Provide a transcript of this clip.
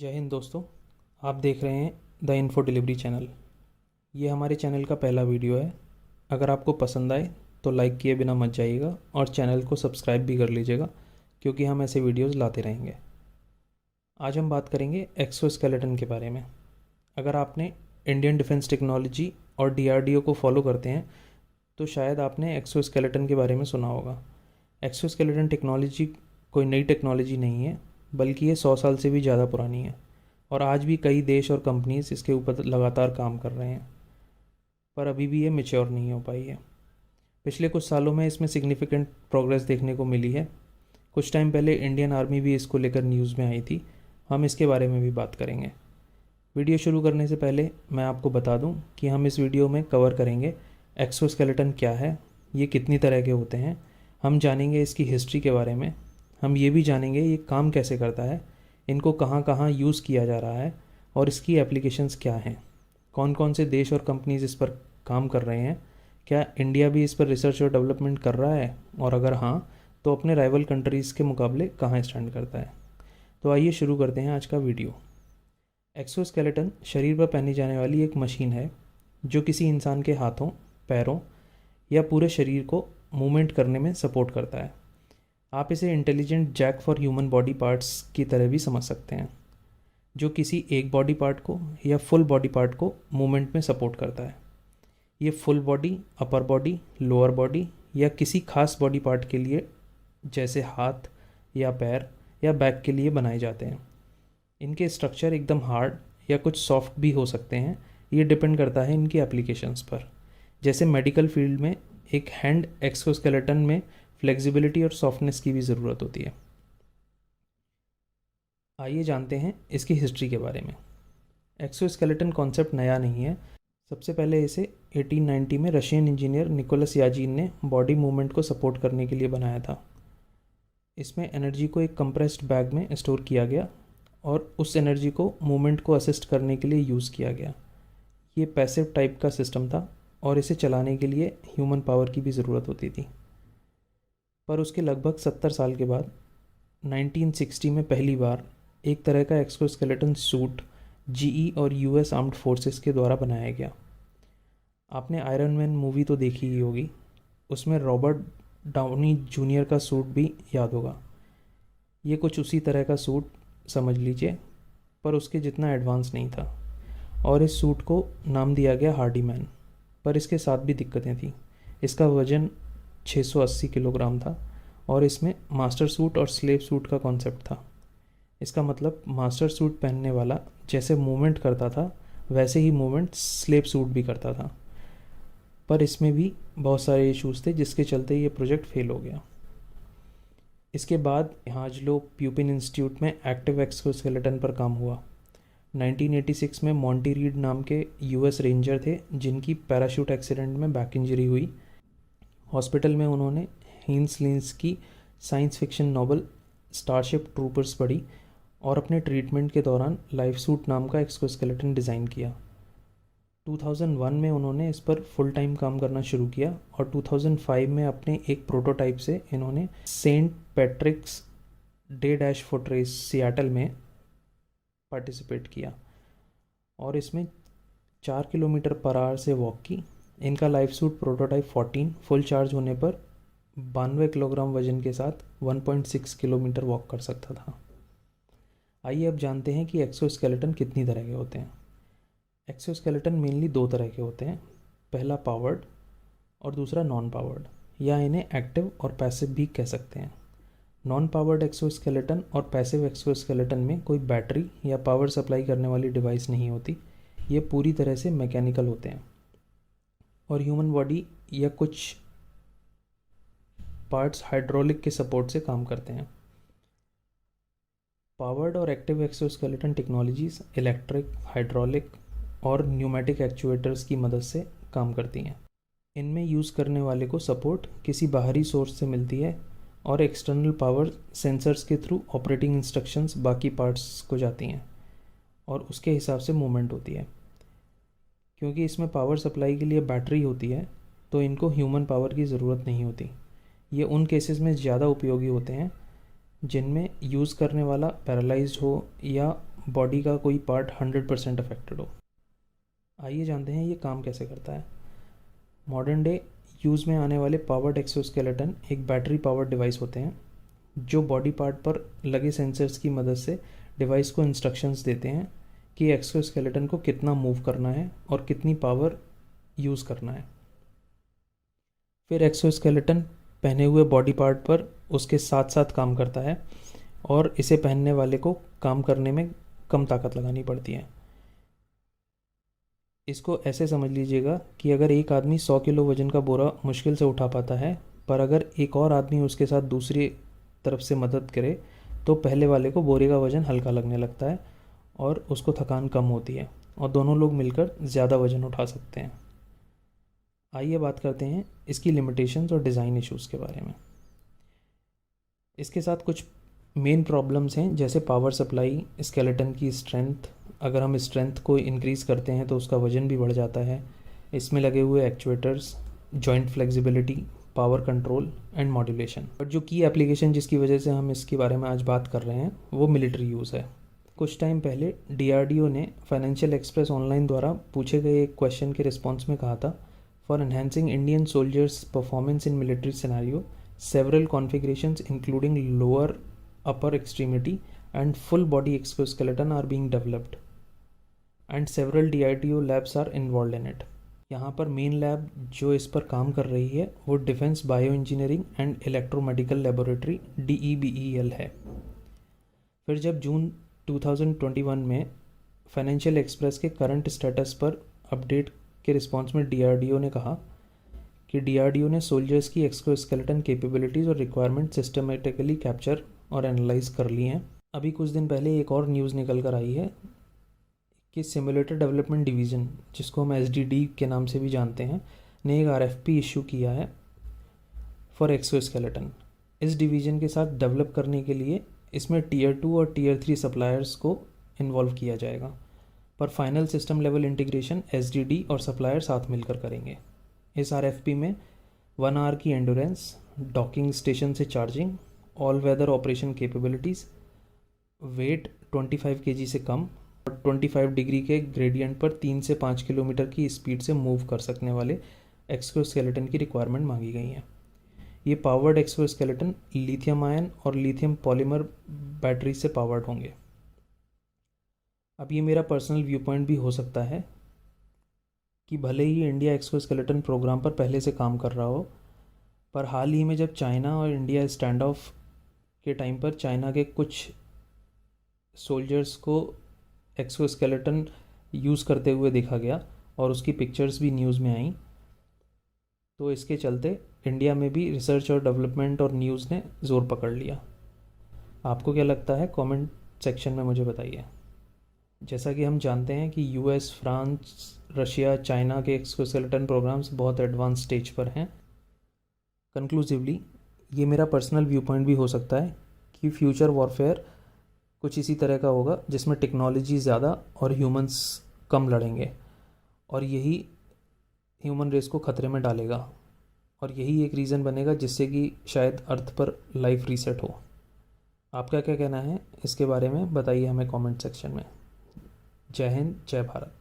जय हिंद दोस्तों। आप देख रहे हैं द इन्फो डिलीवरी चैनल। ये हमारे चैनल का पहला वीडियो है। अगर आपको पसंद आए तो लाइक किए बिना मत जाइएगा और चैनल को सब्सक्राइब भी कर लीजिएगा, क्योंकि हम ऐसे वीडियोस लाते रहेंगे। आज हम बात करेंगे एक्सोस्केलेटन के बारे में। अगर आपने इंडियन डिफेंस टेक्नोलॉजी और DRDO को फॉलो करते हैं तो शायद आपने एक्सोस्केलेटन के बारे में सुना होगा। एक्सोस्केलेटन टेक्नोलॉजी कोई नई टेक्नोलॉजी नहीं है, बल्कि ये 100 साल से भी ज़्यादा पुरानी है और आज भी कई देश और कंपनीज इसके ऊपर लगातार काम कर रहे हैं, पर अभी भी ये मैच्योर नहीं हो पाई है। पिछले कुछ सालों में इसमें सिग्निफिकेंट प्रोग्रेस देखने को मिली है। कुछ टाइम पहले इंडियन आर्मी भी इसको लेकर न्यूज़ में आई थी। हम इसके बारे में भी बात करेंगे। वीडियो शुरू करने से पहले मैं आपको बता दूं कि हम इस वीडियो में कवर करेंगे एक्सोस्केलेटन क्या है, ये कितनी तरह के होते हैं, हम जानेंगे इसकी हिस्ट्री के बारे में, हम ये भी जानेंगे ये काम कैसे करता है, इनको कहाँ कहाँ यूज़ किया जा रहा है और इसकी एप्लीकेशंस क्या हैं, कौन कौन से देश और कंपनीज इस पर काम कर रहे हैं, क्या इंडिया भी इस पर रिसर्च और डेवलपमेंट कर रहा है, और अगर हाँ तो अपने राइवल कंट्रीज़ के मुकाबले कहाँ स्टैंड करता है। तो आइए शुरू करते हैं आज का वीडियो। एक्सोस्केलेटन शरीर पर पहनी जाने वाली एक मशीन है जो किसी इंसान के हाथों, पैरों या पूरे शरीर को मूवमेंट करने में सपोर्ट करता है। आप इसे intelligent jack for human body parts की तरह भी समझ सकते हैं, जो किसी एक बॉडी पार्ट को या फुल बॉडी पार्ट को मूवमेंट में सपोर्ट करता है। ये full body, upper body, lower body या किसी खास बॉडी पार्ट के लिए जैसे हाथ या पैर या बैक के लिए बनाए जाते हैं। इनके स्ट्रक्चर एकदम हार्ड या कुछ सॉफ्ट भी हो सकते हैं, ये डिपेंड करता है इनकी एप्लीकेशंस पर। जैसे मेडिकल फील्ड में एक हैंड एक्सोस्केलेटन में फ्लेक्सिबिलिटी और सॉफ्टनेस की भी ज़रूरत होती है। आइए जानते हैं इसकी हिस्ट्री के बारे में। एक्सोस्केलेटन कॉन्सेप्ट नया नहीं है। सबसे पहले इसे 1890 में रशियन इंजीनियर निकोलस याजीन ने बॉडी मूवमेंट को सपोर्ट करने के लिए बनाया था। इसमें एनर्जी को एक कंप्रेस्ड बैग में स्टोर किया गया और उस एनर्जी को मूवमेंट को असिस्ट करने के लिए यूज़ किया गया। ये पैसिव टाइप का सिस्टम था और इसे चलाने के लिए ह्यूमन पावर की भी ज़रूरत होती थी। पर उसके लगभग 70 साल के बाद 1960 में पहली बार एक तरह का एक्सोस्केलेटन सूट GE और US आर्म्ड फोर्सेस के द्वारा बनाया गया। आपने आयरन मैन मूवी तो देखी ही होगी, उसमें रॉबर्ट डाउनी जूनियर का सूट भी याद होगा। ये कुछ उसी तरह का सूट समझ लीजिए, पर उसके जितना एडवांस नहीं था और इस सूट को नाम दिया गया हार्डी मैन। पर इसके साथ भी दिक्कतें थीं। इसका वज़न 680 किलोग्राम था और इसमें मास्टर सूट और स्लेव सूट का कॉन्सेप्ट था। इसका मतलब मास्टर सूट पहनने वाला जैसे मूवमेंट करता था वैसे ही मूवमेंट स्लेव सूट भी करता था। पर इसमें भी बहुत सारे इश्यूज थे जिसके चलते ये प्रोजेक्ट फेल हो गया। इसके बाद हाजलो प्यूपिन इंस्टीट्यूट में एक्टिव एक्सोस्केलेटन पर काम हुआ। 1986 में मॉन्टी रीड नाम के US रेंजर थे जिनकी पैराशूट एक्सीडेंट में बैक इंजरी हुई। हॉस्पिटल में उन्होंने हीन्स लिंस की science fiction novel starship troopers पढ़ी और अपने ट्रीटमेंट के दौरान लाइफ सूट नाम का एक्सोस्केलेटन डिज़ाइन किया। 2001 में उन्होंने इस पर फुल टाइम काम करना शुरू किया और 2005 में अपने एक प्रोटोटाइप से इन्होंने Saint Patrick's Day Dash foot race Seattle में पार्टिसिपेट किया और इसमें 4 किलोमीटर पर आवर से वॉक की। इनका life suit prototype 14 full charge होने पर 92 किलोग्राम वजन के साथ 1.6 किलोमीटर वॉक कर सकता था। आइए अब जानते हैं कि एक्सोस्केलेटन कितनी तरह के होते हैं। एक्सोस्केलेटन मेनली दो तरह के होते हैं, पहला पावर्ड और दूसरा नॉन पावर्ड, या इन्हें एक्टिव और पैसिव भी कह सकते हैं। नॉन पावर्ड एक्सोस्केलेटन और पैसिव एक्सोस्केलेटन में कोई बैटरी या पावर सप्लाई करने वाली डिवाइस नहीं होती। ये पूरी तरह से मैकेनिकल होते हैं और ह्यूमन बॉडी या कुछ पार्ट्स हाइड्रोलिक के सपोर्ट से काम करते हैं। पावर्ड और active exoskeleton technologies electric, hydraulic और न्यूमेटिक एक्चुएटर्स की मदद से काम करती हैं। इनमें यूज़ करने वाले को सपोर्ट किसी बाहरी सोर्स से मिलती है और एक्सटर्नल पावर सेंसर्स के थ्रू ऑपरेटिंग इंस्ट्रक्शंस बाकी पार्ट्स को जाती हैं और उसके हिसाब से मूवमेंट होती है। क्योंकि इसमें पावर सप्लाई के लिए बैटरी होती है तो इनको ह्यूमन पावर की ज़रूरत नहीं होती। ये उन केसेस में ज़्यादा उपयोगी होते हैं जिनमें यूज़ करने वाला पैरालाइज्ड हो या बॉडी का कोई पार्ट 100% अफेक्टेड हो। आइए जानते हैं ये काम कैसे करता है। मॉडर्न डे यूज़ में आने वाले पावर्ड एक्सोस्केलेटन एक बैटरी पावर्ड डिवाइस होते हैं जो बॉडी पार्ट पर लगे सेंसर्स की मदद से डिवाइस को इंस्ट्रक्शंस देते हैं कि एक्सोस्केलेटन को कितना मूव करना है और कितनी पावर यूज़ करना है। फिर एक्सोस्केलेटन पहने हुए बॉडी पार्ट पर उसके साथ साथ काम करता है और इसे पहनने वाले को काम करने में कम ताकत लगानी पड़ती है। इसको ऐसे समझ लीजिएगा कि अगर एक आदमी 100 किलो वज़न का बोरा मुश्किल से उठा पाता है, पर अगर एक और आदमी उसके साथ दूसरी तरफ से मदद करे तो पहले वाले को बोरे का वज़न हल्का लगने लगता है और उसको थकान कम होती है और दोनों लोग मिलकर ज़्यादा वज़न उठा सकते हैं। आइए बात करते हैं इसकी लिमिटेशंस और डिज़ाइन इश्यूज़ के बारे में। इसके साथ कुछ मेन प्रॉब्लम्स हैं, जैसे पावर सप्लाई, स्केलेटन की स्ट्रेंथ। अगर हम स्ट्रेंथ को इंक्रीज़ करते हैं तो उसका वज़न भी बढ़ जाता है। इसमें लगे हुए actuators, joint flexibility, power control and modulation. और जो की एप्लीकेशन जिसकी वजह से हम इसके बारे में आज बात कर रहे हैं वो मिलिट्री यूज़ है। कुछ टाइम पहले DRDO ने फाइनेंशियल एक्सप्रेस ऑनलाइन द्वारा पूछे गए एक क्वेश्चन के रिस्पॉन्स में कहा था, for enhancing Indian soldiers performance in military scenario several configurations including lower upper extremity and full body exoskeleton are being developed and several DRDO labs are involved in it। यहाँ पर main lab जो इस पर काम कर रही है वो defence bio engineering and electromedical laboratory DEBEL है। फिर जब जून 2021 में फाइनेंशियल एक्सप्रेस के करंट स्टेटस पर अपडेट के रिस्पॉन्स में DRDO ने कहा कि DRDO ने सोल्जर्स की एक्सोस्केलेटन कैपेबिलिटीज़ और रिक्वायरमेंट सिस्टमेटिकली कैप्चर और एनालाइज कर ली हैं। अभी कुछ दिन पहले एक और न्यूज़ निकल कर आई है कि सिमुलेटर डेवलपमेंट डिवीज़न, जिसको हम SDD के नाम से भी जानते हैं, ने एक RFP इशू किया है फॉर एक्सोस्केलेटन। इस डिवीज़न के साथ डेवलप करने के लिए इसमें Tier 2 और Tier 3 सप्लायर्स को इन्वॉल्व किया जाएगा, पर final system level integration SDD और सप्लायर साथ मिलकर करेंगे। इस RFP में 1 आवर की एंडोरेंस, डॉकिंग स्टेशन से charging, all weather operation capabilities, weight 25 kg से कम और 25 डिग्री के ग्रेडियंट पर 3 से 5 किलोमीटर की स्पीड से मूव कर सकने वाले एक्सोस्केलेटन की रिक्वायरमेंट मांगी गई है। ये पावर्ड एक्सोस्केलेटन लिथियम आयन और लिथियम पॉलीमर बैटरी से पावर्ड होंगे। अब ये मेरा पर्सनल व्यू पॉइंट भी हो सकता है कि भले ही इंडिया एक्सोस्केलेटन प्रोग्राम पर पहले से काम कर रहा हो, पर हाल ही में जब चाइना और इंडिया स्टैंड ऑफ के टाइम पर चाइना के कुछ सोल्जर्स को एक्सोस्केलेटन यूज़ करते हुए देखा गया और उसकी पिक्चर्स भी न्यूज़ में आई, तो इसके चलते इंडिया में भी रिसर्च और डेवलपमेंट और न्यूज़ ने ज़ोर पकड़ लिया। आपको क्या लगता है? कमेंट सेक्शन में मुझे बताइए। जैसा कि हम जानते हैं कि US, फ्रांस, रशिया, चाइना के एक्सोस्केलेटन प्रोग्राम्स बहुत एडवांस स्टेज पर हैं। कंक्लूसिवली ये मेरा पर्सनल व्यू पॉइंट भी हो सकता है कि फ्यूचर वॉरफेयर कुछ इसी तरह का होगा, जिसमें टेक्नोलॉजी ज़्यादा और ह्यूमंस कम लड़ेंगे, और यही ह्यूमन रेस को ख़तरे में डालेगा और यही एक रीज़न बनेगा जिससे कि शायद अर्थ पर लाइफ रीसेट हो। आपका क्या कहना है इसके बारे में? बताइए हमें कमेंट सेक्शन में। जय हिंद, जय भारत।